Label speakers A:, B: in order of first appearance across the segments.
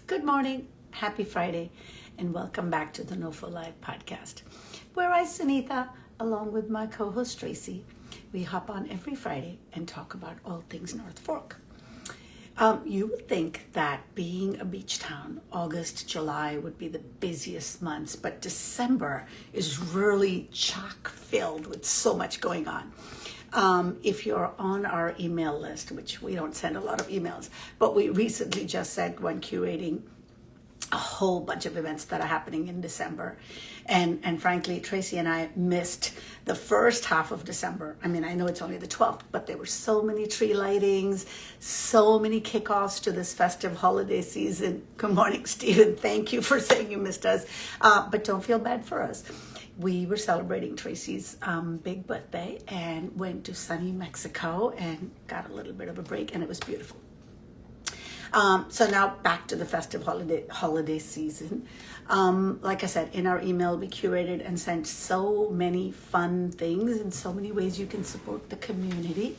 A: Good morning, happy Friday, and welcome back to the NOFO Live podcast, where I, Sunitha, along with my co-host Tracy, we hop on every Friday and talk about all things North Fork. You would think that being a beach town, August, July would be the busiest months, but December is really chock-filled with so much going on. If you're on our email list, which we don't send a lot of emails, but we recently just sent one curating a whole bunch of events that are happening in December. And frankly, Tracy and I missed the first half of December. I mean, I know it's only the 12th, but there were so many tree lightings, so many kickoffs to this festive holiday season. Good morning, Stephen. Thank you for saying you missed us. But don't feel bad for us. We were celebrating Tracy's big birthday and went to sunny Mexico and got a little bit of a break, and it was beautiful. So now back to the festive holiday season. Like I said, in our email, we curated and sent so many fun things and so many ways you can support the community.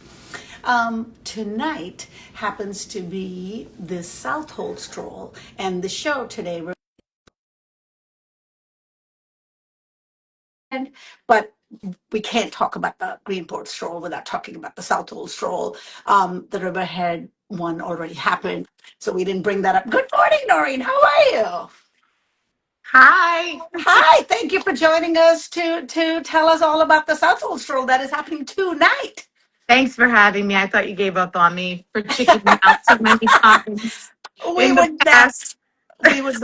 A: Tonight happens to be the Southold Stroll, and the show today. But we can't talk about the Greenport Stroll without talking about the Southold Stroll. The Riverhead one already happened, so we didn't bring that up. Good morning, Noreen. How are you?
B: Hi.
A: Hi. Thank you for joining us to tell us all about the Southold Stroll that is happening tonight.
B: Thanks for having me. I thought you gave up on me for chickening out so many times
A: We
B: in the
A: would never.
B: past.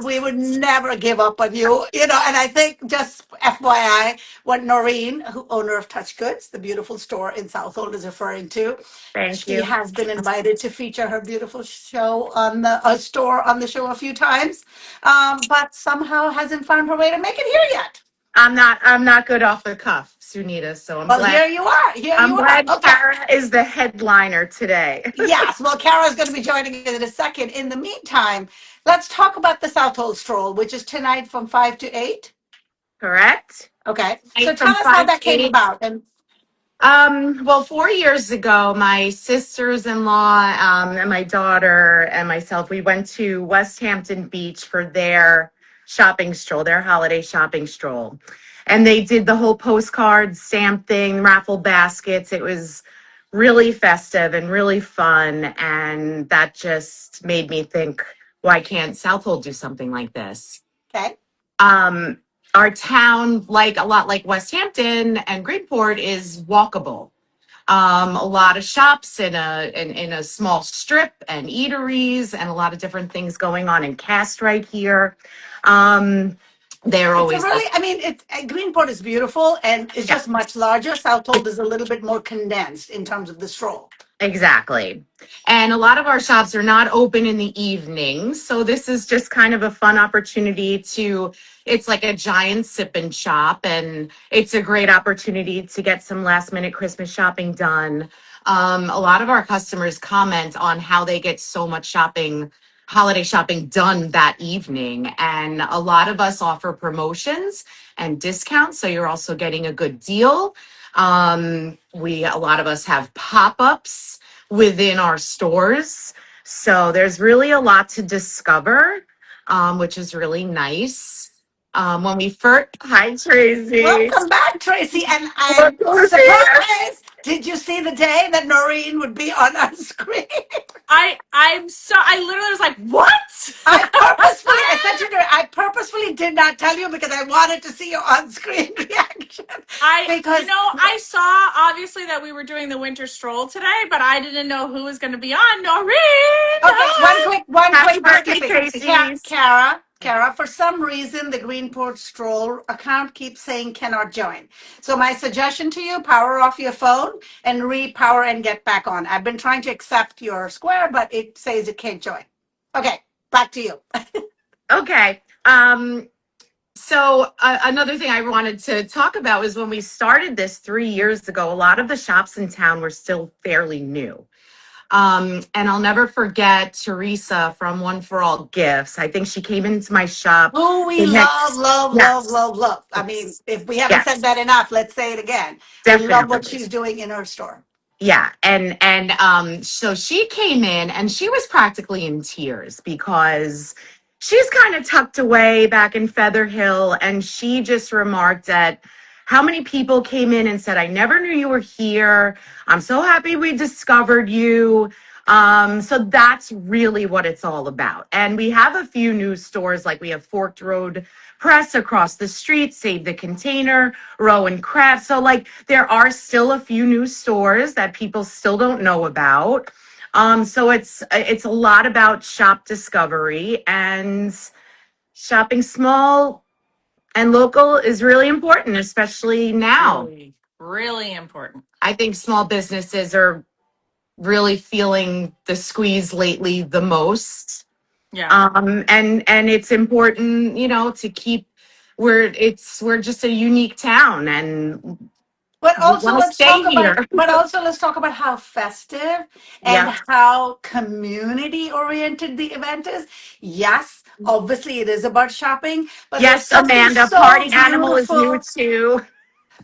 A: We would never give up on you, and I think, just FYI, what Noreen, owner of Touch Goods, the beautiful store in Southold, is referring to,
B: Thank
A: she
B: you.
A: has been invited to feature her beautiful show on the store on the show a few times, but somehow hasn't found her way to make it here yet.
B: I'm not good off the cuff, Sunita, so
A: Well, here you are. Here
B: I'm
A: you are.
B: glad
A: Okay.
B: Kara is the headliner today.
A: Yes. Well, Kara's going to be joining us in a second. In the meantime, let's talk about the Southold Stroll, which is tonight from 5 to 8.
B: Correct?
A: Okay. So
B: Right
A: tell
B: from
A: us how
B: 5
A: that
B: to
A: came
B: 8.
A: about. And
B: Well, 4 years ago, my sisters-in-law and my daughter and myself, we went to West Hampton Beach for their shopping stroll, their holiday shopping stroll. And they did the whole postcard stamp thing, raffle baskets. It was really festive and really fun. And that just made me think, why can't Southold do something like this?
A: okay.
B: um, our town, like a lot like West Hampton and Greenport, is walkable. A lot of shops in a small strip and eateries and a lot of different things going on in Cast right here. They're
A: It's a
B: always
A: really, I mean, Greenport is beautiful and it's
B: yeah,
A: just much larger. Southold is a little bit more condensed in terms of the stroll.
B: exactly. And a lot of our shops are not open in the evenings. So this is just kind of a fun opportunity it's like a giant sip and shop. And it's a great opportunity to get some last minute Christmas shopping done. A lot of our customers comment on how they get so much holiday shopping done that evening. And a lot of us offer promotions and discounts. So you're also getting a good deal. A lot of us have pop-ups within our stores. So there's really a lot to discover, which is really nice. When we first, hi Tracy.
A: Welcome back, Tracy. And I'm
B: Look who's here.
A: surprised. Did you see the day that Noreen would be on our screen?
C: I literally was like, what?
A: I said to her, I purposefully did not tell you because I wanted to see your on-screen reaction. Because
C: I saw obviously that we were doing the winter stroll today, but I didn't know who was going to be on. Noreen!
A: Okay,
C: Hi!
A: one
B: Happy
A: quick
B: birthday,
A: housekeeping.
B: Tracy.
A: Kara, for some reason, the Greenport Stroll account keeps saying cannot join. So my suggestion to you, power off your phone and repower and get back on. I've been trying to accept your square, but it says it can't join. Okay, back to you.
B: Okay. Another thing I wanted to talk about was when we started this 3 years ago, a lot of the shops in town were still fairly new. And I'll never forget Teresa from One for All Gifts. I think she came into my shop.
A: Who we
B: Yes.
A: love. I mean, if we haven't said that enough, let's say it again. I love what
B: Definitely.
A: she's doing in her store.
B: Yeah, so she came in and she was practically in tears because she's kind of tucked away back in Feather Hill, and she just remarked at how many people came in and said, I never knew you were here. I'm so happy we discovered you. So that's really what it's all about. And we have a few new stores, like we have Forked Road Press across the street, Save the Container, Rowan Craft. So like there are still a few new stores that people still don't know about. So it's a lot about shop discovery, and shopping small and local is really important, especially now.
C: Really, really important.
B: I think small businesses are really feeling the squeeze lately the most.
C: Yeah.
B: And it's important, to keep we're just a unique town, and
A: But also
B: want to
A: let's
B: stay
A: talk about
B: here.
A: how festive and
B: Yeah.
A: how community oriented the event is. Yes, obviously it is about shopping, but there's
B: Yes,
A: something
B: Amanda,
A: so
B: Party Animal is new
A: beautiful.
B: too.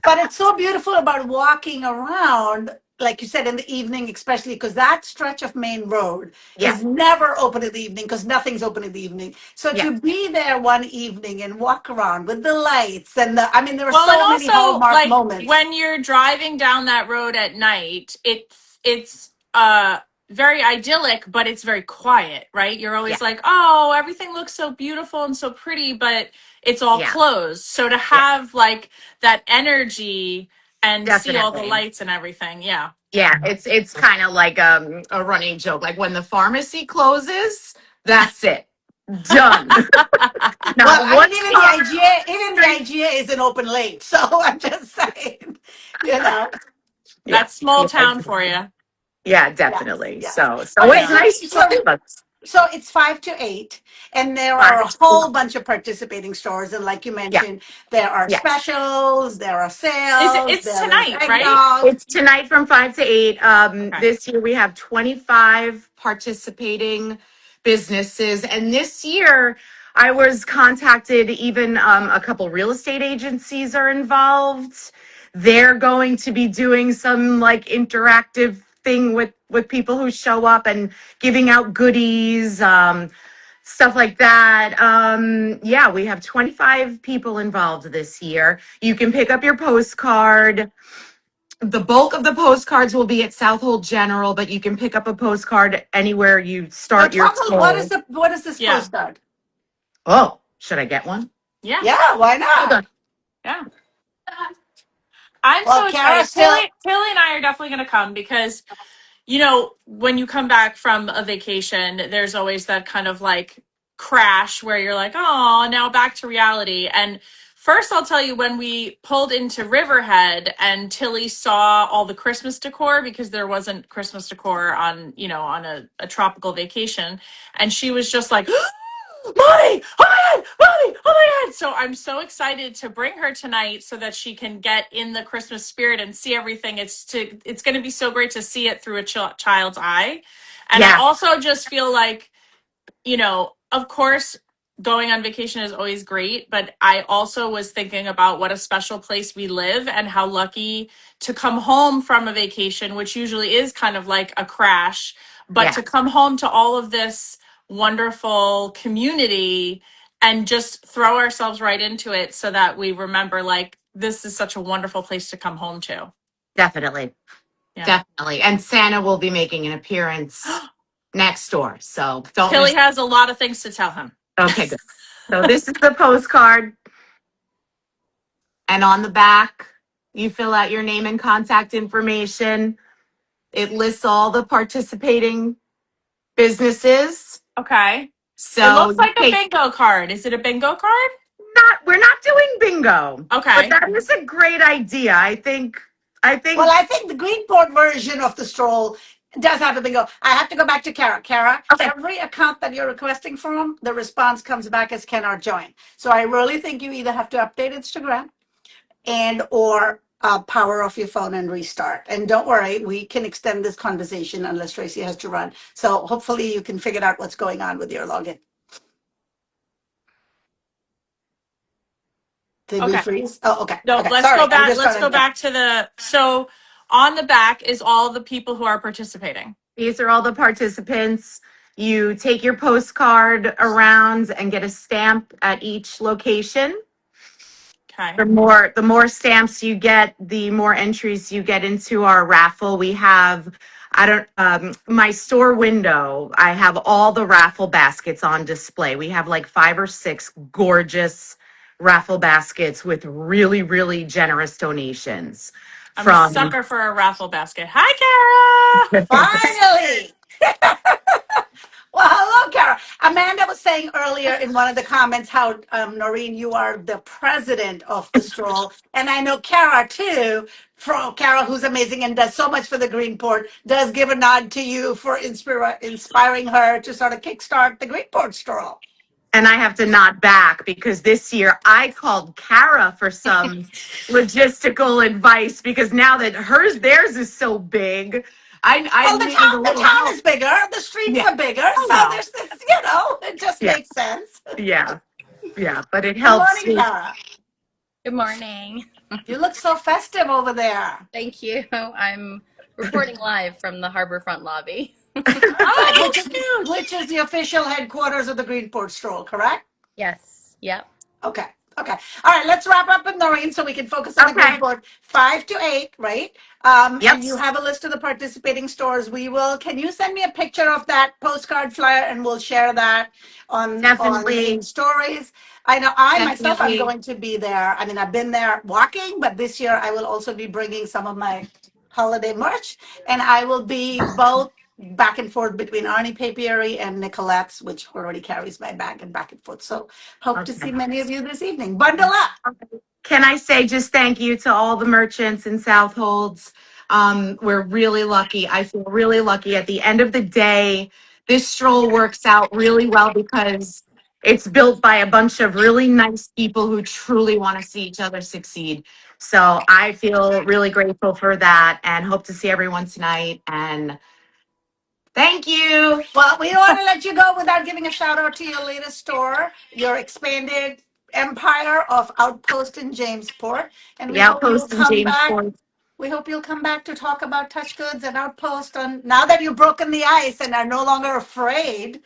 A: But it's so beautiful about walking around, like you said, in the evening, especially because that stretch of main road
B: Yeah.
A: is never open in the evening because nothing's open in the evening. So
B: Yeah.
A: to be there one evening and walk around with the lights and there were
C: Well,
A: so
C: and
A: many
C: also
A: Hallmark
C: like
A: moments.
C: when you're driving down that road at night, it's very idyllic, but it's very quiet, right? You're
B: Yeah.
C: always like, oh, everything looks so beautiful and so pretty, but it's all
B: Yeah.
C: closed. So to
B: Yeah.
C: have like that energy and see all the
B: Definitely.
C: lights and everything, yeah.
B: Yeah, it's kind of like a running joke. Like when the pharmacy closes, that's it. Done.
A: Well,
B: Not one
A: even
B: car.
A: the IGA isn't open late. So I'm just saying,
B: Yeah.
C: That's small
B: Yeah.
C: town for you.
B: Yeah,
A: yes,
B: definitely.
A: yes.
B: So
A: Okay,
B: it's nice to see them.
A: so it's 5 to 8, and there are a whole bunch of participating stores. And like you
B: Yeah.
A: mentioned, there are
B: Yeah.
A: specials, there are
C: Is
A: sales,
C: it's
A: there is
C: tonight, right?
A: eggnog.
B: It's tonight from 5 to 8.
C: Okay.
B: This year we have 25 participating businesses. And this year I was contacted, even a couple real estate agencies are involved. They're going to be doing some like interactive thing with people who show up and giving out goodies, stuff like that. Yeah, we have 25 people involved this year. You can pick up your postcard. The bulk of the postcards will be at Southold General, but you can pick up a postcard anywhere you start your stroll.
A: What is this
C: Yeah.
A: postcard?
B: Oh, should I get one?
C: Yeah.
A: Yeah, why
B: Hold
A: not?
B: on.
C: Yeah. I'm
A: Well,
C: so
A: Kara
C: excited. Tilly and I are definitely going to come because, when you come back from a vacation, there's always that kind of like crash where you're like, oh, now back to reality. And first, I'll tell you, when we pulled into Riverhead and Tilly saw all the Christmas decor, because there wasn't Christmas decor on, on a tropical vacation. And she was just like, Mommy, oh my God, Mommy, oh my God. So I'm so excited to bring her tonight so that she can get in the Christmas spirit and see everything. It's going to be so great to see it through a child's eye. And I
B: Yeah,
C: also just feel like, of course, going on vacation is always great, but I also was thinking about what a special place we live and how lucky to come home from a vacation, which usually is kind of like a crash, but
B: yeah,
C: to come home to all of this wonderful community and just throw ourselves right into it so that we remember like this is such a wonderful place to come home to.
B: definitely.
C: Yeah.
B: Definitely. And Santa will be making an appearance next door. So don't
C: Tilly
B: miss.
C: has a lot of things to tell him.
B: Okay, good. So this is the postcard. And on the back, you fill out your name and contact information. It lists all the participating businesses.
C: Okay.
B: So
C: it looks like a bingo card. Is it a bingo card?
B: We're not doing bingo.
C: Okay.
B: But that is a great idea. I think
A: Well, I think the Greenport version of the stroll does have a bingo. I have to go back to Kara. Kara,
B: Okay.
A: every account that you're requesting from, the response comes back as cannot join. So I really think you either have to update Instagram or power off your phone and restart. And don't worry, we can extend this conversation unless Tracy has to run. So hopefully you can figure out what's going on with your login. Did we freeze? Oh, okay.
C: No,
A: okay.
C: let's
A: Sorry.
C: go back. Let's go back to so on the back is all the people who are participating.
B: These are all the participants. You take your postcard around and get a stamp at each location.
C: Okay.
B: The more stamps you get, the more entries you get into our raffle. We have, my store window, I have all the raffle baskets on display. We have like 5 or 6 gorgeous raffle baskets with really, really generous donations.
C: I'm a sucker for a raffle basket. Hi, Kara.
A: Finally! Well, hello, Kara. Amanda was saying earlier in one of the comments how, Noreen, you are the president of the Stroll. And I know Kara, too, from Kara, who's amazing and does so much for the Greenport, does give a nod to you for inspiring her to sort of kickstart the Greenport Stroll.
B: And I have to nod back because this year I called Kara for some logistical advice because now that theirs is so big, I needed a
A: The
B: little
A: town
B: help.
A: is bigger, the streets
B: Yeah.
A: are bigger,
B: I
A: so
B: know.
A: there's this, it just
B: Yeah.
A: makes sense.
B: Yeah. Yeah. But it
A: Good
B: helps.
A: morning, Kara.
D: Good morning.
A: You look so festive over there.
D: Thank you. I'm reporting live from the Harborfront lobby.
C: Oh, cute.
A: Which is the official headquarters of the Greenport Stroll, correct?
D: Yes. Yep.
A: Okay. Okay. All right. Let's wrap up with Noreen so we can focus on the
B: Okay.
A: Greenport 5 to 8, right?
B: Yep.
A: And you have a list of the participating stores. Can you send me a picture of that postcard flyer and we'll share that on
B: Definitely.
A: stories? I know myself, I'm
B: Definitely.
A: going to be there. I mean, I've been there walking, but this year I will also be bringing some of my holiday merch and I will be both back and forth between Arnie Papieri and Nicolette's, which already carries my bag and back and forth. So hope to see
B: Okay.
A: many of you this evening. Bundle up.
B: Can I say just thank you to all the merchants in Southolds? We're really lucky. I feel really lucky. At the end of the day, this stroll works out really well because it's built by a bunch of really nice people who truly want to see each other succeed. So I feel really grateful for that and hope to see everyone tonight. And thank you.
A: Well, we don't want to let you go without giving a shout out to your latest store, your expanded empire of Outpost in Jamesport. And we
B: Yeah,
A: hope you'll
B: Post in
A: come back.
B: Jamesport.
A: We hope you'll come back to talk about Touch Goods and Outpost. And now that you've broken the ice and are no longer afraid,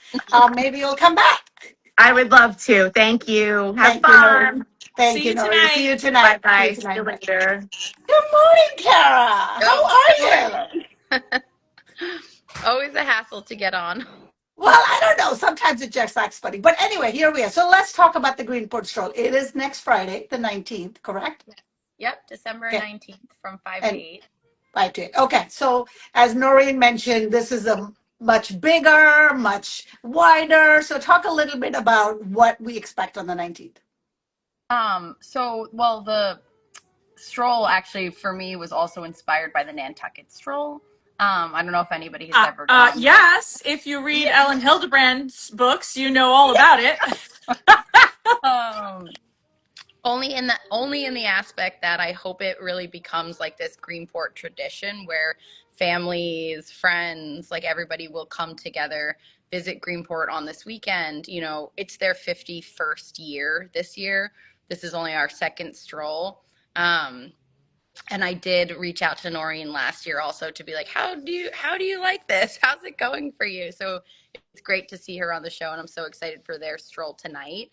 A: maybe you'll come back.
B: I would love to. Thank you. Have
A: Thank you, Noreen.
B: fun.
A: Thank
C: See
A: you,
C: you
A: Noreen. See
C: tonight.
A: you tonight.
B: Bye-bye.
A: See
B: See you
A: you tonight.
B: later.
A: Good morning, Kara. How
D: Oh,
A: are
D: good
A: you?
D: morning. Always a hassle to get on.
A: Well, I don't know. Sometimes it just acts funny. But anyway, here we are. So let's talk about the Greenport Stroll. It is next Friday, the 19th, correct?
D: Yep. December
A: Okay.
D: 19th from 5
A: And
D: to 8.
A: 5 to 8. Okay. So as Noreen mentioned, this is a much bigger, much wider. So talk a little bit about what we expect on the 19th.
D: Well, the stroll actually for me was also inspired by the Nantucket stroll. I don't know if anybody has ever gone.
C: Yes, if you read Ellen Hildebrand's books, you know all about it.
D: Only in the aspect that I hope it really becomes like this Greenport tradition where families, friends, like everybody will come together, visit Greenport on this weekend. You know, it's their 51st year this year. This is only our second stroll. And I did reach out to Noreen last year also to be like, how do you like this? How's it going for you? So it's great to see her on the show, and I'm so excited for their stroll tonight.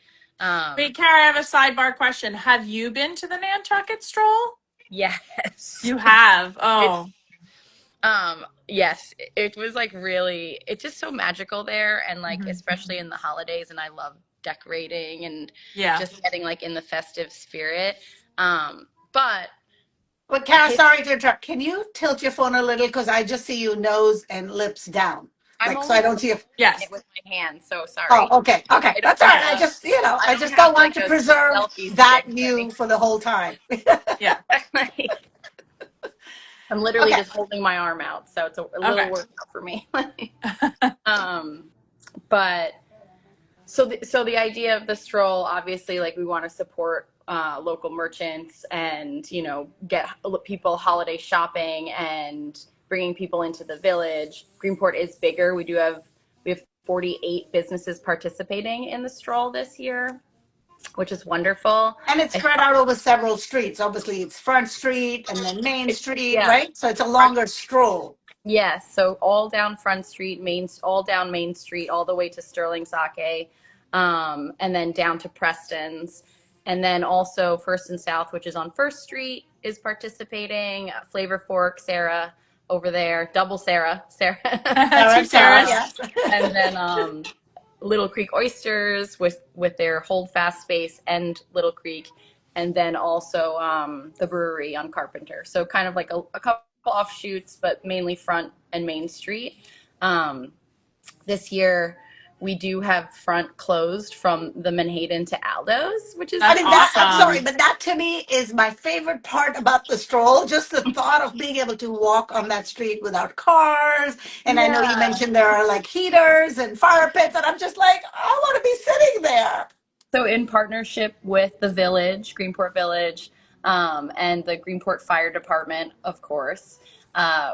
C: Wait, Kara, I have a sidebar question. Have you been to the Nantucket Stroll?
D: Yes.
C: You have. Oh.
D: Yes, it was like really, it's just so magical there, and like especially in the holidays, and I love decorating and just getting like in the festive spirit. But
A: Well, Kara, sorry to interrupt. Can you tilt your phone a little? Because I just see you nose and lips down. So I don't see if.
C: Yes.
D: It with my hand, so sorry.
A: Oh, okay. That's all right. I just don't want to preserve that view for the whole time.
C: Yeah.
D: I'm literally just holding my arm out, so it's a little workout for me. But so the idea of the stroll, obviously, like we want to support local merchants and, you know, get people holiday shopping and bringing people into the village. Greenport is bigger. We have 48 businesses participating in the stroll this year, which is wonderful.
A: And it's spread out over several streets. Obviously, it's Front Street and then Main Street, right? So it's a longer stroll.
D: Yes, so all down Front Street, all down Main Street, all the way to Sterling Sake, and then down to Preston's. And then also First and South, which is on First Street, is participating. Flavor Fork, Sarah over there, double Sarah.
C: Two Sarahs.
A: Yeah.
D: And then Little Creek Oysters with their Hold Fast space and Little Creek, and then also the brewery on Carpenter. So kind of like a couple offshoots, but mainly Front and Main Street. This year, we do have Front closed from the Manhattan to Aldo's, which is
C: That's
A: I'm
C: awesome.
A: sorry, but that to me is my favorite part about the stroll. Just the thought of being able to walk on that street without cars. And I know you
D: Yeah.
A: mentioned there are like heaters and fire pits, and I'm just like, I want to be sitting there.
D: So in partnership with the village, Greenport Village, and the Greenport Fire Department, of course,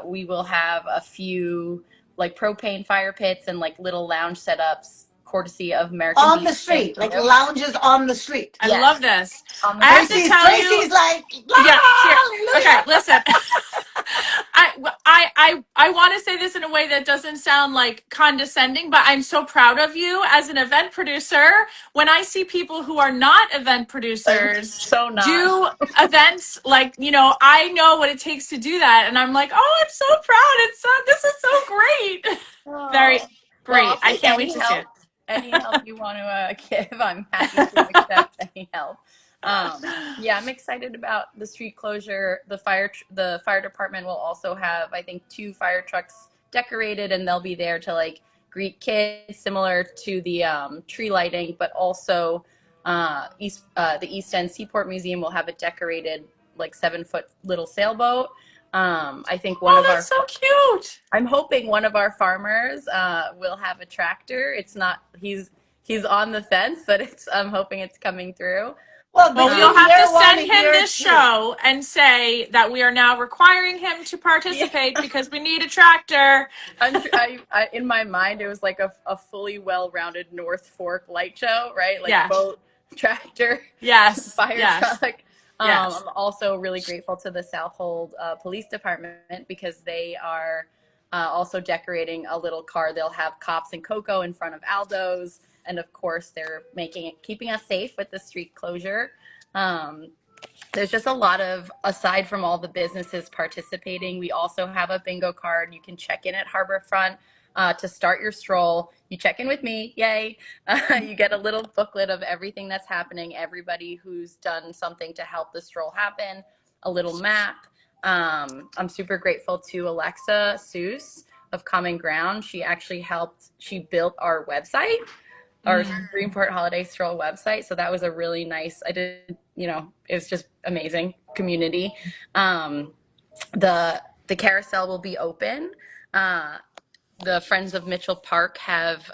D: we will have a few like propane fire pits and like little lounge setups, courtesy of American
A: On
D: Beach.
A: the street,
D: Thank
A: like
D: you.
A: lounges on the street.
C: I
D: Yes.
C: love this.
D: On the
C: I have to
D: street.
C: tell you,
A: Tracy's like,
C: yeah, here.
A: hallelujah.
C: Okay, listen. I want to say this in a way that doesn't sound like condescending, but I'm so proud of you as an event producer. When I see people who are not event producers
D: So not.
C: do events, like, I know what it takes to do that, and I'm like, oh, I'm so proud. This is so great. Very
D: Oh. Well,
C: great.
D: I'll
C: I
D: take
C: can't wait to see it.
D: any help you want to give. I'm happy to accept any help. Yeah, I'm excited about the street closure. The fire department will also have, I think, 2 fire trucks decorated, and they'll be there to like greet kids, similar to the tree lighting. But also, the East End Seaport Museum will have a decorated like 7-foot little sailboat. I think one of
C: That's so cute.
D: I'm hoping one of our farmers will have a tractor. It's not, he's on the fence, but I'm hoping it's coming through.
A: Well,
C: Well,
A: between
C: we'll have
A: year
C: to
A: one
C: send
A: and
C: him
A: year
C: this
A: 2.
C: show and say that we are now requiring him to participate because we need a tractor.
D: In my mind, it was like a fully well-rounded North Fork light show, right? Like
C: Yes.
D: boat, tractor,
C: Yes.
D: fire
C: Yes.
D: truck.
C: Yes.
D: I'm also really grateful to the Southold Police Department because they are also decorating a little car. They'll have cops and Coco in front of Aldo's, and of course, they're keeping us safe with the street closure. There's just a lot of, aside from all the businesses participating, we also have a bingo card. You can check in at Harborfront to start your stroll. You check in with me, yay. You get a little booklet of everything that's happening, everybody who's done something to help the stroll happen, a little map. I'm super grateful to Alexa Seuss of Common Ground. She actually built our website, our Greenport Holiday Stroll website. So that was a really nice, it was just amazing community. The carousel will be open. The Friends of Mitchell Park have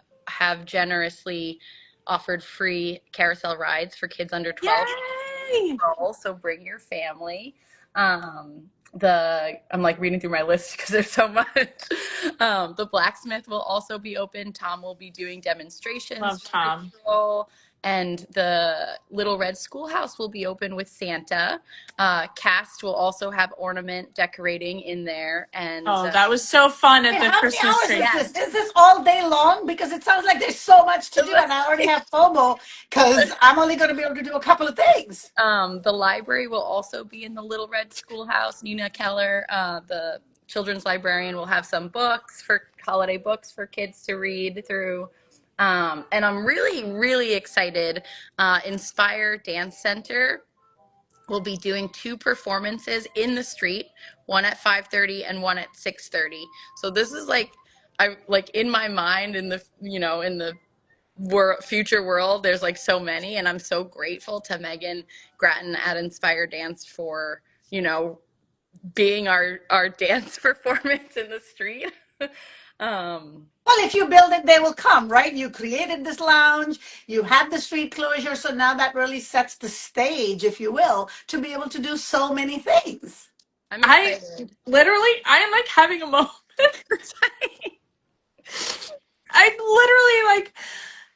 D: generously offered free carousel rides for kids under 12.
C: Yay!
D: So bring your family. I'm like reading through my list because there's so much. The blacksmith will also be open. Tom will be doing demonstrations.
C: Love Tom.
D: And the Little Red Schoolhouse will be open with Santa. Cast will also have ornament decorating in there. And
C: that was so fun at
A: Hey,
C: the
A: how many
C: Christmas
A: hours
C: tree.
A: is this? Is this all day long? Because it sounds like there's so much to do, and I already have FOMO because I'm only going to be able to do a couple of things.
D: The library will also be in the Little Red Schoolhouse. Nina Keller, the children's librarian, will have some holiday books for kids to read through. And I'm really, really excited. Inspire Dance Center will be doing 2 performances in the street, one at 5:30 and one at 6:30. So this is in my mind, in the future world, there's like so many, and I'm so grateful to Megan Grattan at Inspire Dance for being our dance performance in the street.
A: Well, if you build it, they will come, right? You created this lounge, you had the street closure, so now that really sets the stage, if you will, to be able to do so many things.
D: I'm excited.
C: I am like having a moment. I literally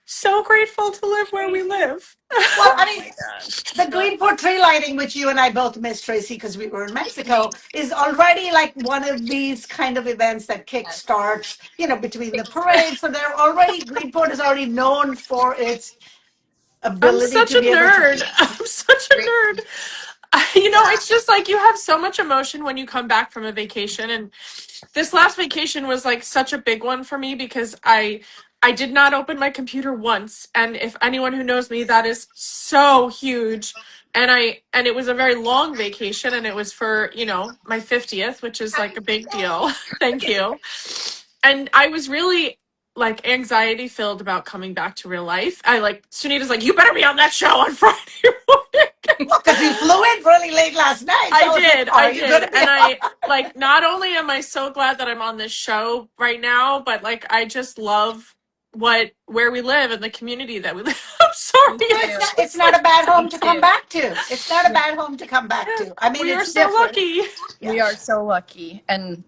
C: So grateful to live where we live.
A: Well, I
D: Oh
A: mean,
D: my gosh.
A: the Greenport tree lighting, which you and I both missed, Tracy, because we were in Mexico, is already like one of these kind of events that
D: Yes.
A: kickstarts, between the parades. So Greenport is already known for its
C: I'm
A: ability
C: such
A: to
C: a
A: be able to.
C: nerd. I'm such a
D: Great.
C: nerd.
D: Yeah.
C: It's just like you have so much emotion when you come back from a vacation. And this last vacation was like such a big one for me because I did not open my computer once. And if anyone who knows me, that is so huge. And it was a very long vacation and it was for, my 50th, which is like a big deal. Thank you. And I was really like anxiety filled about coming back to real life. Sunita's like, you better be on that show on Friday morning.
A: Well, because you flew in really late last night. So
C: I
A: I was like,
C: did,
A: are
C: I
A: you going
C: did.
A: to be?
C: And I like not only am I so glad that I'm on this show right now, but like I just love where we live and the community that we live. I'm sorry.
D: Me
A: It's
D: too.
A: not,
C: It's
A: it's
C: just
A: not
C: like
A: a bad
D: Me
A: home to come
D: too.
A: back to. It's not a
D: Yeah.
A: bad home to come back
C: yeah,
A: to. I mean,
C: we are
A: it's
C: so
A: different.
C: lucky.
D: We
A: Yes.
D: are so lucky. And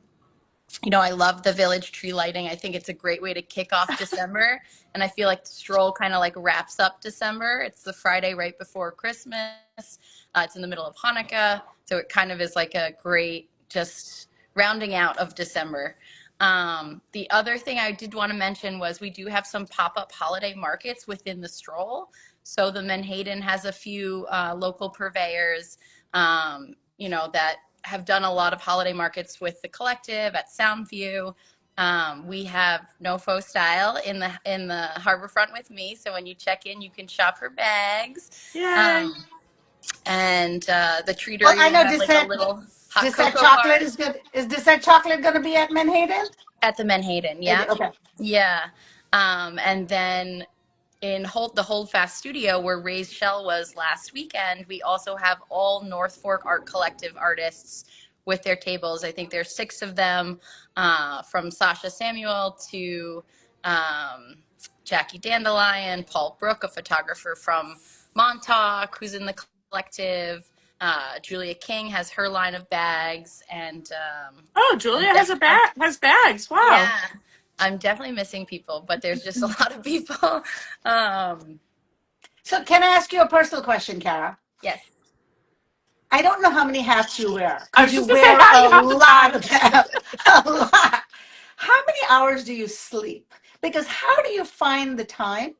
D: I love the village tree lighting. I think it's a great way to kick off December. And I feel like the Stroll kind of like wraps up December. It's the Friday right before Christmas. It's in the middle of Hanukkah. So it kind of is like a great just rounding out of December. The other thing I did want to mention was we do have some pop-up holiday markets within the Stroll. So the Menhaden has a few local purveyors, that have done a lot of holiday markets with the collective at Soundview. We have NOFO style in the Harborfront with me. So when you check in, you can shop for bags.
C: Yay.
D: Um, and the
A: Well,
D: treatery
A: I
D: will
A: know
D: have like a little hot
A: Dissert
D: cocoa
A: chocolate
D: bar
A: is good. Is Dissert chocolate going to be at Menhaden?
D: at the Menhaden. Yeah.
A: Okay.
D: Yeah. And then in the Holdfast studio where Ray's Shell was last weekend, we also have all North Fork Art Collective artists with their tables. I think there's 6 of them, from Sasha Samuel to Jackie Dandelion, Paul Brook, a photographer from Montauk, who's in the collective. Julia King has her line of bags, and
C: Oh,
D: I'm
C: Julia has bags. Wow.
D: yeah, I'm definitely missing people, but there's just a lot of people. Um,
A: So, can I ask you a personal question, Kara?
D: yes,
A: I don't know how many hats you wear
C: I
A: because
C: was
A: you
C: just gonna say,
A: wear
C: how do
A: a
C: you have the
A: lot
C: time?
A: of them. A lot. How many hours do you sleep? Because how do you find the time?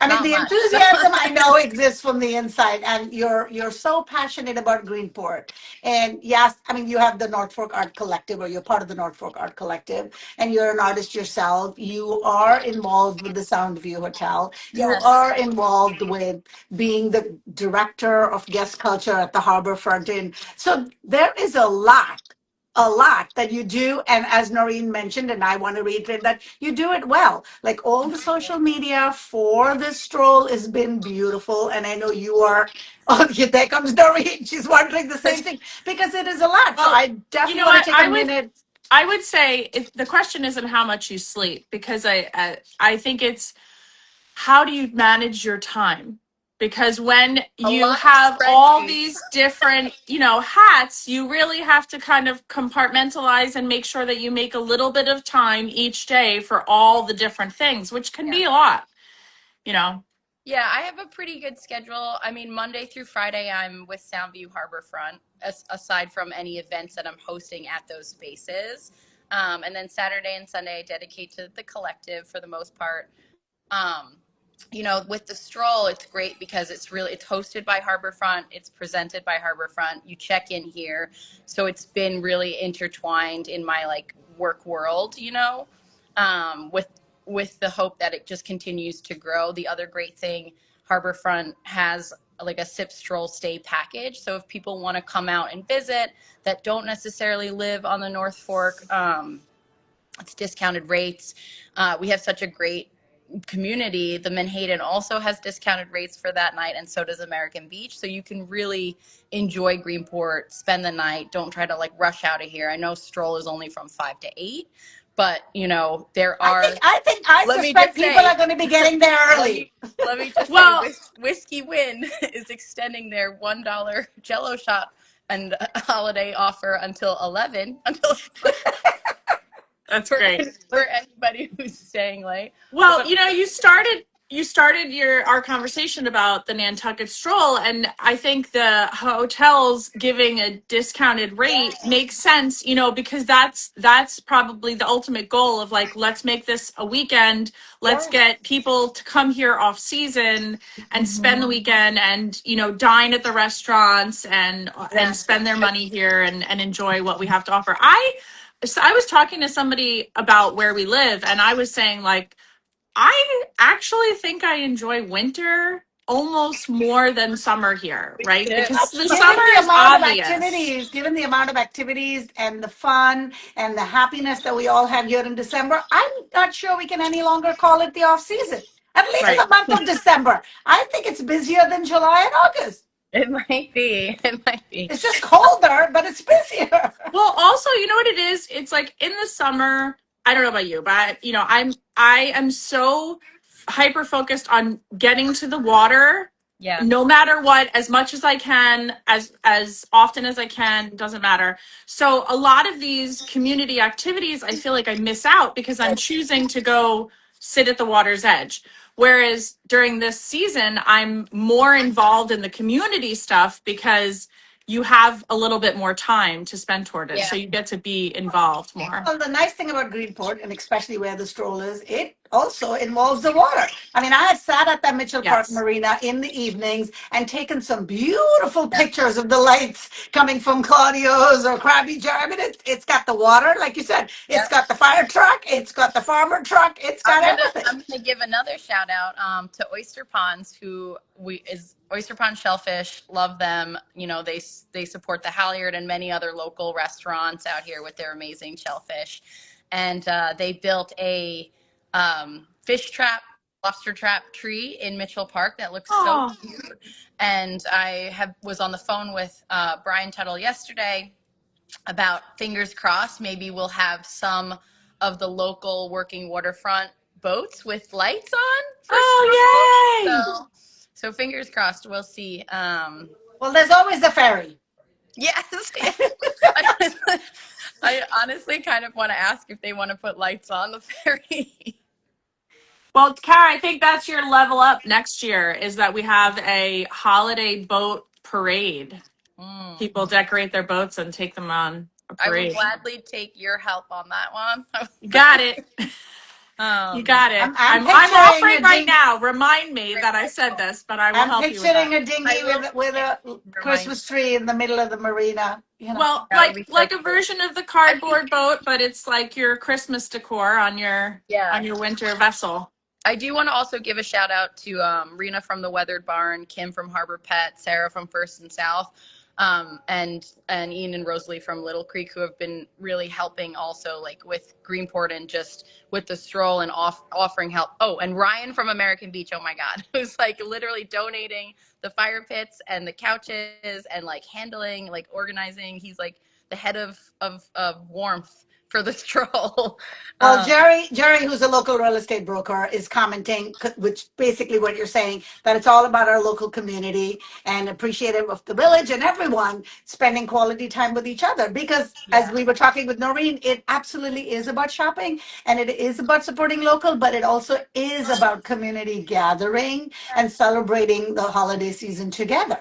A: I mean,
D: not
A: the
D: much.
A: enthusiasm I know exists from the inside, and you're so passionate about Greenport. And yes, I mean, you have the North Fork Art Collective, or you're part of the North Fork Art Collective, and you're an artist yourself. You are involved with the Soundview Hotel. You
D: Yes.
A: are involved with being the director of guest culture at the Harbor Front Inn. So there is a lot that you do. And as Noreen mentioned, and I want to reiterate that you do it well. Like all the social media for this stroll has been beautiful. And I know you are, oh, yeah, there comes Noreen. She's wondering the same thing because it is a lot. So
C: Well,
A: I
C: you
A: definitely
C: know
A: want
C: what?
A: to take a minute.
C: I would say the question isn't how much you sleep because I think it's how do you manage your time? Because when
D: A
C: you
D: lot of
C: have all
D: spreadsheets.
C: these different, hats, you really have to kind of compartmentalize and make sure that you make a little bit of time each day for all the different things, which can
D: Yeah.
C: be a lot, you know.
D: Yeah, I have a pretty good schedule. I mean, Monday through Friday, I'm with Soundview Harborfront, aside from any events that I'm hosting at those spaces. And then Saturday and Sunday, I dedicate to the collective for the most part. Um, with the stroll, it's great because it's hosted by Harborfront, it's presented by Harborfront. You check in here, so it's been really intertwined in my like work world, with the hope that it just continues to grow. The other great thing, Harborfront has like a sip stroll stay package. So if people want to come out and visit that don't necessarily live on the North Fork, it's discounted rates. We have such a great community. The Menhaden also has discounted rates for that night, and so does American Beach. So you can really enjoy Greenport, spend the night. Don't try to like rush out of here. I know Stroll is only from 5 to 8, but there
A: I
D: are.
A: think, I think, I
D: Let me
A: suspect
D: just
A: people
D: say,
A: are going to be getting there
D: let
A: early.
D: me let me just say,
C: Well,
D: Whiskey Win is extending their $1 Jello shot and holiday offer until 11 until
C: that's
D: for
C: great.
D: for anybody who's staying late.
C: Well,
D: But
C: you started you started our conversation about the Nantucket Stroll, and I think the hotels giving a discounted rate makes sense, because that's probably the ultimate goal of like, let's make this a weekend. Let's get people to come here off season and spend the weekend and, dine at the restaurants and spend their money here and enjoy what we have to offer. So I was talking to somebody about where we live, and I was saying like, I actually think I enjoy winter almost more than summer here, right? Because the summer is obvious.
A: Given the amount of activities and the fun and the happiness that we all have here in December, I'm not sure we can any longer call it the off season. At least in the month of December. I think it's busier than July and August.
D: It might be.
A: It's just colder, but it's busier.
C: Well, also, you know what it is? It's like in the summer, I don't know about you, but I am so hyper focused on getting to the water.
D: Yeah.
C: No matter what, as much as I can, as often as I can, doesn't matter. So a lot of these community activities, I feel like I miss out because I'm choosing to go sit at the water's edge. Whereas during this season, I'm more involved in the community stuff because you have a little bit more time to spend toward it.
D: Yeah.
C: So you get to be involved more.
A: Well, the nice thing about Greenport, and especially where the Stroll is, it also involves the water. I mean, I had sat at that Mitchell Park Marina in the evenings and taken some beautiful pictures of the lights coming from Claudio's or Krabby Jar. I mean, it's got the water, like you said. It's got the fire truck. It's got the farmer truck. It's got everything.
D: I'm going to give another shout out to Oyster Ponds, who Oyster Pond Shellfish. Love them. They support the Halyard and many other local restaurants out here with their amazing shellfish. And they built a fish trap, lobster trap tree in Mitchell Park that looks so cute. And I was on the phone with Brian Tuttle yesterday about, fingers crossed, maybe we'll have some of the local working waterfront boats with lights on. So fingers crossed, we'll see.
A: Well, there's always the ferry.
D: Yes. I honestly kind of want to ask if they want to put lights on the ferry.
C: Well, Kara, I think that's your level up next year, is that we have a holiday boat parade. People decorate their boats and take them on a parade.
D: I will gladly take your help on that one.
C: You got it. You got it. I'm offering right now. Remind me that I said this, but I will help you with that.
A: I'm picturing a dinghy with a Christmas tree in the middle of the marina.
C: Well, like a version of the cardboard boat, but it's like your Christmas decor on your winter vessel.
D: I do want to also give a shout out to Rena from the Weathered Barn, Kim from Harbor Pet, Sarah from First and South, and Ian and Rosalie from Little Creek, who have been really helping also, like with Greenport and just with the Stroll and offering help. Oh, and Ryan from American Beach, oh my God, who's like literally donating the fire pits and the couches and like handling, like organizing. He's like the head of warmth for the Stroll.
A: Well, Jerry, who's a local real estate broker, is commenting, which basically what you're saying, that it's all about our local community and appreciative of the village and everyone spending quality time with each other. Because as we were talking with Noreen, it absolutely is about shopping and it is about supporting local, but it also is about community gathering and celebrating the holiday season together.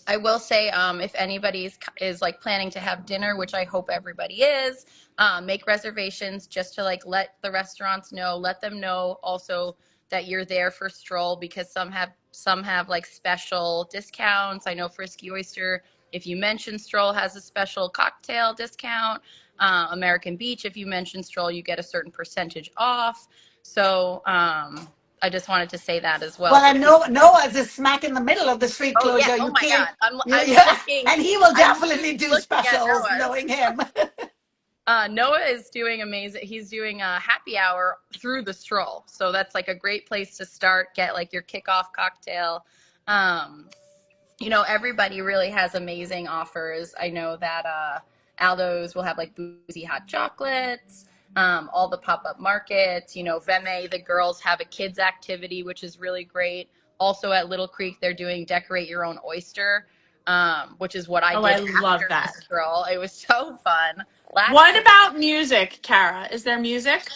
D: I will say, if anybody is like planning to have dinner, which I hope everybody is, make reservations just to like let the restaurants know, let them know also that you're there for Stroll, because some have like special discounts. I know Frisky Oyster, if you mention Stroll, has a special cocktail discount. American Beach, if you mention Stroll, you get a certain percentage off. So I just wanted to say that as well.
A: Well, and Noah's is smack in the middle of the street closure.
D: Oh my God. I'm looking,
A: and he will definitely do specials, knowing him.
D: Noah is doing amazing. He's doing a happy hour through the Stroll. So that's like a great place to start, get like your kickoff cocktail. Everybody really has amazing offers. I know that Aldo's will have like boozy hot chocolates. All the pop-up markets, Veme, the girls have a kids activity, which is really great. Also at Little Creek, they're doing decorate your own oyster, which is what I did.
C: I love that.
D: Stroll. It was so fun.
C: What about music, Kara? Is there music?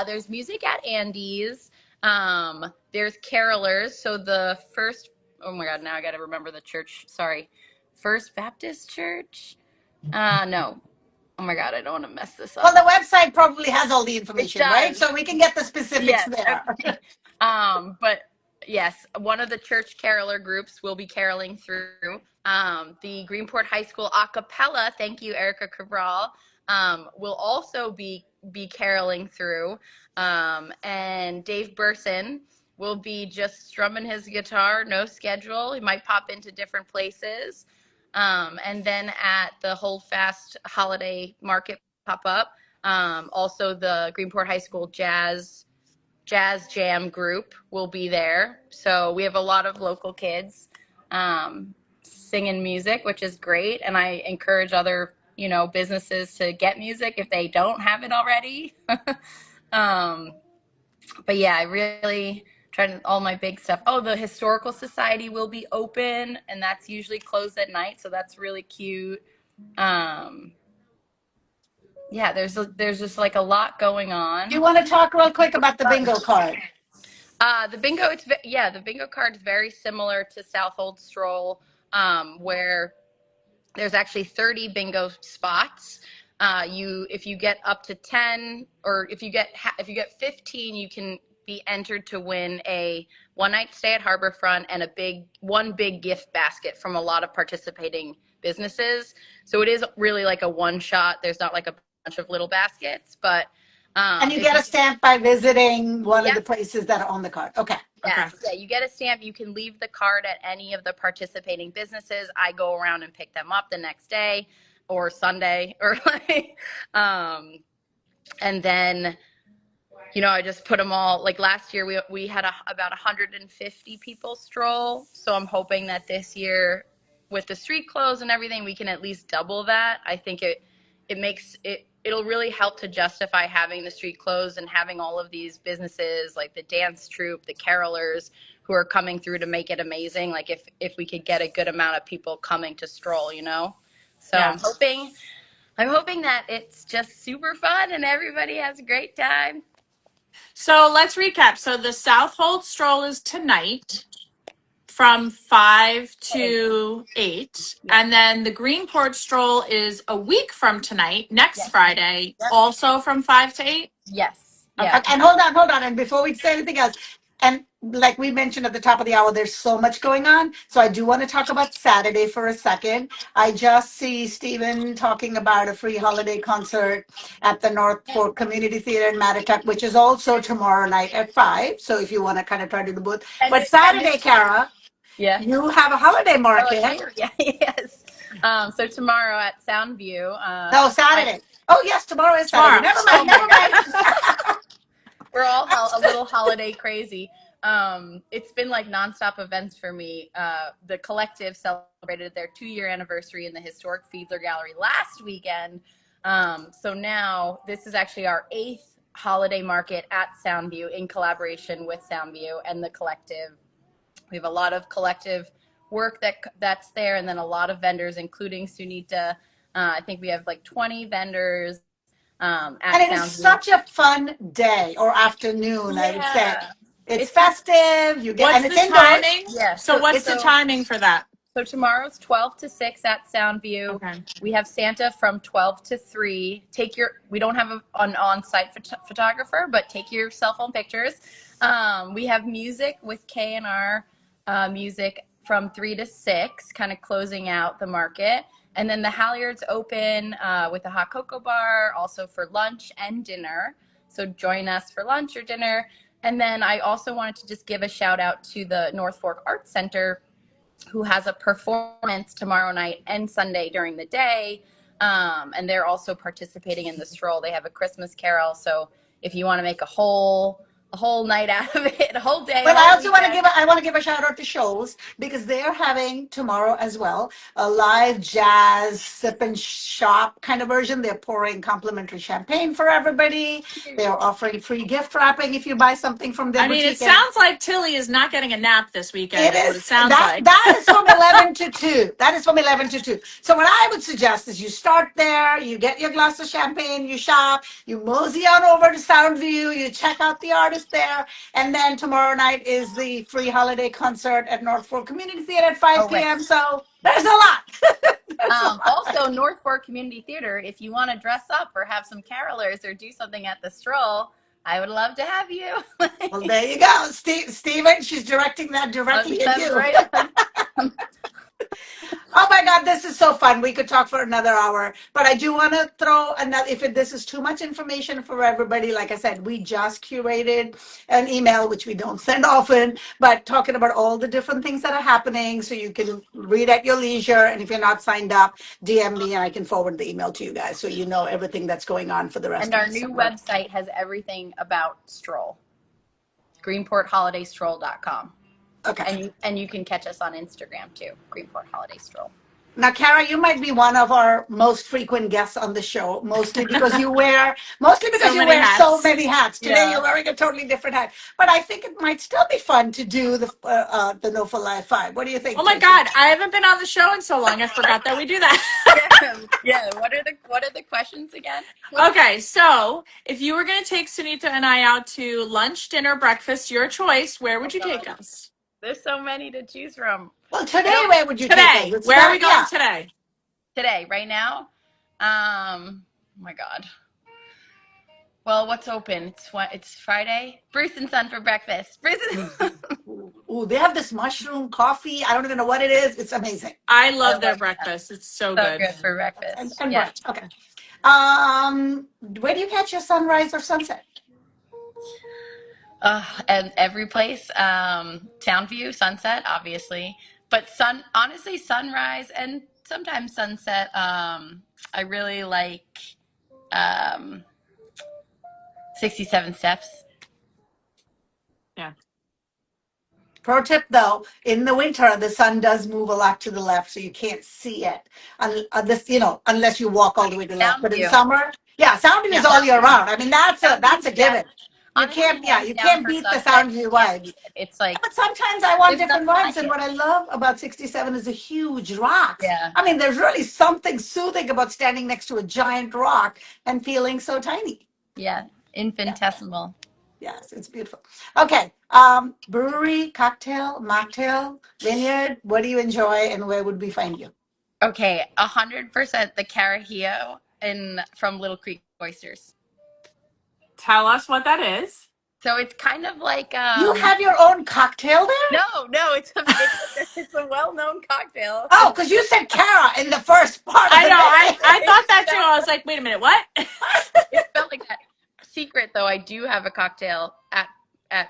D: There's music at Andy's. There's carolers. So the first, oh my God, now I got to remember the church. Sorry. First Baptist Church? No. Oh my God, I don't want to mess this up.
A: Well, the website probably has all the
D: It
A: information, right?
D: does.
A: So we can get the specifics
D: Yes.
A: there.
D: Okay. But yes, one of the church caroler groups will be caroling through. The Greenport High School a cappella, thank you, Erica Cabral, will also be caroling through. And Dave Burson will be just strumming his guitar, no schedule. He might pop into different places. And then at the Hold Fast Holiday Market pop up, also the Greenport High School Jazz Jam group will be there. So we have a lot of local kids singing music, which is great. And I encourage other, businesses to get music if they don't have it already. But yeah, I really tried all my big stuff. Oh, the Historical Society will be open, and that's usually closed at night. So that's really cute. Yeah, there's just like a lot going on.
A: Do you want to talk real quick about the bingo card?
D: The bingo, the bingo card is very similar to Southold Stroll, where there's actually 30 bingo spots. If you get up to 10, or if you get 15, you can be entered to win a one-night stay at Harborfront and one big gift basket from a lot of participating businesses. So it is really like a one shot. There's not like a bunch of little baskets, but
A: and you get a stamp by visiting one of the places that are on the card. Okay.
D: Yes, yeah, you get a stamp. You can leave the card at any of the participating businesses. I go around and pick them up the next day or Sunday or and then, I just put them all, like last year we had about 150 people stroll. So I'm hoping that this year with the street closed and everything, we can at least double that. I think it'll really help to justify having the street closed and having all of these businesses like the dance troupe, the carolers who are coming through to make it amazing. Like if we could get a good amount of people coming to stroll, So yeah. I'm hoping that it's just super fun and everybody has a great time.
C: So let's recap. So the Southold Stroll is tonight from 5 to 8. Yeah. And then the Greenport Stroll is a week from tonight, next Friday, also from 5 to 8?
D: Yes.
A: Yeah. Okay. And hold on. And before we say anything else, and like we mentioned at the top of the hour, there's so much going on. So I do want to talk about Saturday for a second. I just see Stephen talking about a free holiday concert at the North Fork Community Theater in Mattatuck, which is also tomorrow night at 5. So if you want to kind of try to do both. But Saturday, Kara, you have a holiday market.
D: Yes. So tomorrow at Soundview.
A: No, Saturday. Yes, tomorrow is Saturday. Never mind.
D: We're all a little holiday crazy. It's been like nonstop events for me. The Collective celebrated their 2-year anniversary in the historic Fiedler Gallery last weekend. So now this is actually our 8th holiday market at Soundview in collaboration with Soundview and the Collective. We have a lot of collective work that's there, and then a lot of vendors, including Sunita. I think we have like 20 vendors. And
A: it is such a fun day or afternoon, I would say. It's festive.
C: What's the timing?
D: Yeah.
C: So what's the timing for that?
D: So tomorrow's 12 to 6 at Soundview. Okay. We have Santa from 12 to 3. We don't have an on-site photographer, but take your cell phone pictures. We have music with K&R music from 3 to 6, kind of closing out the market. And then the Halyards open with a hot cocoa bar, also for lunch and dinner. So join us for lunch or dinner. And then I also wanted to just give a shout out to the North Fork Arts Center, who has a performance tomorrow night and Sunday during the day. And they're also participating in the stroll. They have a Christmas carol. So if you want to make a whole night out of it, a whole day.
A: But I also want to give I want to give a shout out to Shoals because they're having tomorrow as well a live jazz sip and shop kind of version. They're pouring complimentary champagne for everybody. They're offering free gift wrapping if you buy something from their
C: I mean, it
A: boutique.
C: sounds like Tilly is not getting a nap this weekend,
A: It
C: is what
A: is
C: it sounds
A: that
C: like.
A: that is from 11 to 2. That is from 11 to 2. So what I would suggest is you start there, you get your glass of champagne, you shop, you mosey on over to Soundview, you check out the artist there, and then tomorrow night is the free holiday concert at North Fork Community Theater at 5
D: Oh, right.
A: p.m. So there's a lot. There's a lot.
D: Also, North Fork Community Theater, if you want to dress up or have some carolers or do something at the Stroll, I would love to have you.
A: Well, there you go. Steven, she's directing that directly at
D: That's
A: you.
D: right.
A: Oh my God, this is so fun. We could talk for another hour, but I do want to throw another, if this is too much information for everybody, like I said, we just curated an email, which we don't send often, but talking about all the different things that are happening so you can read at your leisure. And if you're not signed up, DM me and I can forward the email to you guys so you know everything that's going on for the rest
D: And
A: of
D: our
A: the
D: new
A: summer.
D: website has everything about Stroll. GreenportHolidayStroll.com.
A: Okay.
D: And you can catch us on Instagram too, Greenport Holiday Stroll.
A: Now, Kara, you might be one of our most frequent guests on the show, mostly because you wear so many hats. Today you're wearing a totally different hat, but I think it might still be fun to do the NOFO Live 5. What do you think?
C: Oh my
A: Tracy?
C: God, I haven't been on the show in so long. I forgot that we do that.
D: Yeah. What are the questions again?
C: Okay, so if you were going to take Sunita and I out to lunch, dinner, breakfast, your choice, where would you take us?
D: There's so many to choose from.
A: Well, today, where would you take
C: Today,
A: us?
C: where are we going today?
D: Today, right now? Oh my God. Well, what's open? It's Friday. Bruce and Son for breakfast. Bruce and
A: Ooh, they have this mushroom coffee. I don't even know what it is. It's amazing.
C: I love their breakfast. It's so good.
D: good for breakfast.
A: And
D: Yeah.
A: brunch. Okay. Where do you catch your sunrise or sunset?
D: And every place, Townview, Sunset, obviously, but honestly, sunrise and sometimes sunset. I really like 67 Steps.
C: Yeah.
A: Pro tip though, in the winter, the sun does move a lot to the left, so you can't see it unless you walk all the way to the left. But in summer, Soundview is all year round. I mean, that's a given. You can't beat the Soundview vibe.
D: It's like,
A: but sometimes I want different vibes, and what I love about 67 is the huge rocks.
D: Yeah.
A: I mean, there's really something soothing about standing next to a giant rock and feeling so tiny.
D: Yeah, infinitesimal.
A: Yes, it's beautiful. Okay, brewery, cocktail, mocktail, vineyard. What do you enjoy, and where would we find you?
D: Okay, 100% the Carajillo from Little Creek Oysters.
C: Tell us what that is.
D: So it's kind of like
A: you have your own cocktail there?
D: No, it's a well-known cocktail.
A: Oh, because you said Cara in the first part.
C: I know. I thought that too. I was like, wait a minute, what?
D: It felt like that. Secret though, I do have a cocktail at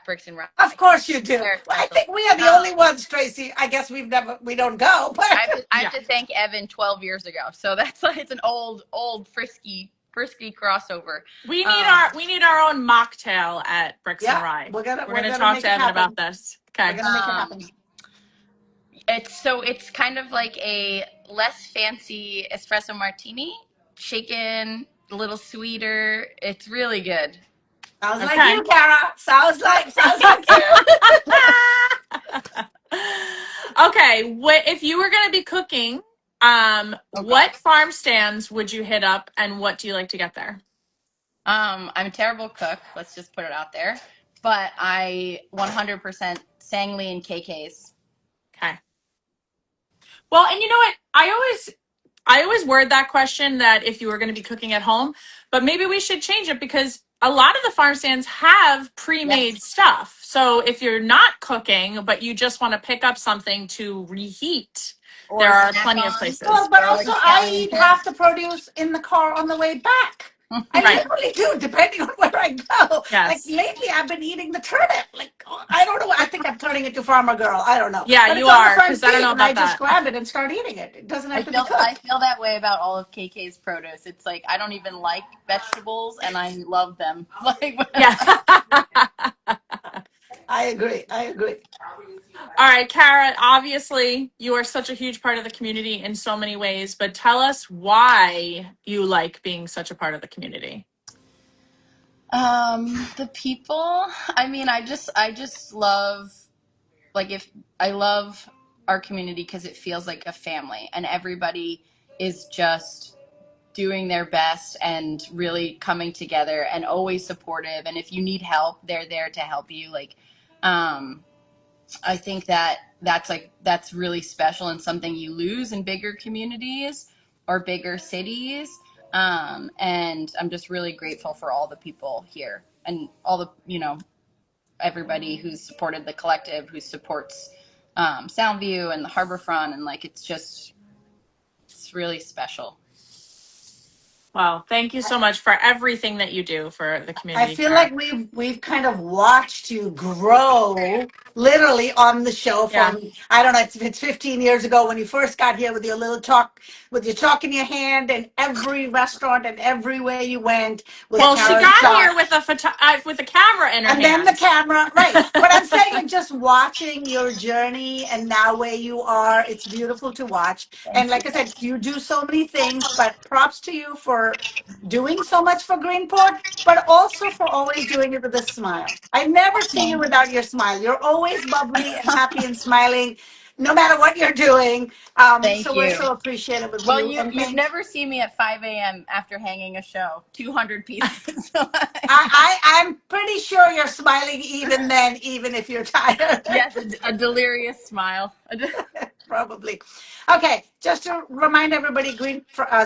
D: Bricks and Rye.
A: Of course you do. I think we are the only ones, Tracy. I guess we don't go. But
D: I have to thank Evan 12 years ago. So that's like it's an old frisky crossover.
C: We need our own mocktail at Bricks and Rye.
A: We're gonna
C: talk to Evan about this. Okay.
A: We're gonna make it happen.
D: It's kind of like a less fancy espresso martini, shaken, a little sweeter. It's really good.
A: Sounds like you, Cara. Sounds like you.
C: Okay, if you were going to be cooking, what farm stands would you hit up, and what do you like to get there?
D: I'm a terrible cook. Let's just put it out there. But I 100% Sangli and 𝐒𝐭𝐫𝐨𝐥𝐿.
C: Okay. Well, and you know what? I always word that question that if you were going to be cooking at home, but maybe we should change it because a lot of the farm stands have pre-made stuff. So if you're not cooking, but you just want to pick up something to reheat, there are plenty of places.
A: Well, but also I eat half the produce in the car on the way back. I literally do, depending on where I go.
C: Yes.
A: Like lately, I've been eating the turnip. Like I don't know. I think I'm turning into Farmer Girl. I don't know.
C: Yeah,
A: but
C: you are, because I don't know about
A: I just grab it and start eating it. It doesn't have to be cooked.
D: I feel that way about all of 𝐒𝐿's produce. It's like I don't even like vegetables, and I love them. Like
C: yeah.
A: I agree. I agree.
C: All right, Kara, obviously you are such a huge part of the community in so many ways, but tell us why you like being such a part of the community.
D: The people, I mean, I just love, like, if I love our community because it feels like a family and everybody is just doing their best and really coming together and always supportive. And if you need help, they're there to help you. Like, I think that's really special and something you lose in bigger communities or bigger cities. And I'm just really grateful for all the people here and all the, everybody who's supported the collective, who supports Soundview and the Harborfront. And like, it's really special.
C: Well, thank you so much for everything that you do for the
A: I
C: community,
A: feel
C: Kara.
A: like we've kind of watched you grow literally on the show
C: Yeah.
A: from, I don't know, it's 15 years ago when you first got here with your little talk, with your chalk in your hand, and every restaurant and everywhere you went was
C: Well, she
A: Kara's
C: got
A: chalk.
C: here with with a camera in her
A: And then the
C: hands.
A: camera, right. But I'm saying just watching your journey and now where you are, it's beautiful to watch. And
D: Thank you.
A: like I said, you do so many things, but props to you for doing so much for Greenport, but also for always doing it with a smile. I never see you
D: Thank
A: without your smile. You're always bubbly and happy and smiling, no matter what you're doing.
D: Thank
A: So we're
D: you.
A: so appreciative of
D: Well,
A: you. And
D: you've
A: thanks.
D: never seen me at 5 a.m. after hanging a show, 200 pieces. So
A: I'm pretty sure you're smiling even then, even if you're tired.
D: yes, a delirious smile.
A: Probably. Okay, just to remind everybody,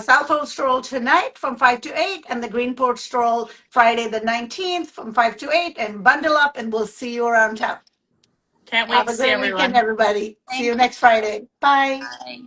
A: Southold Stroll tonight from 5 to 8, and the Greenport Stroll Friday the 19th from 5 to 8, and bundle up, and we'll see you around town.
C: Can't wait
A: Have
C: to
A: a
C: see
A: great weekend,
C: everyone.
A: everybody. See
D: Thank
A: you
D: you.
A: next Friday. Bye.
D: Bye.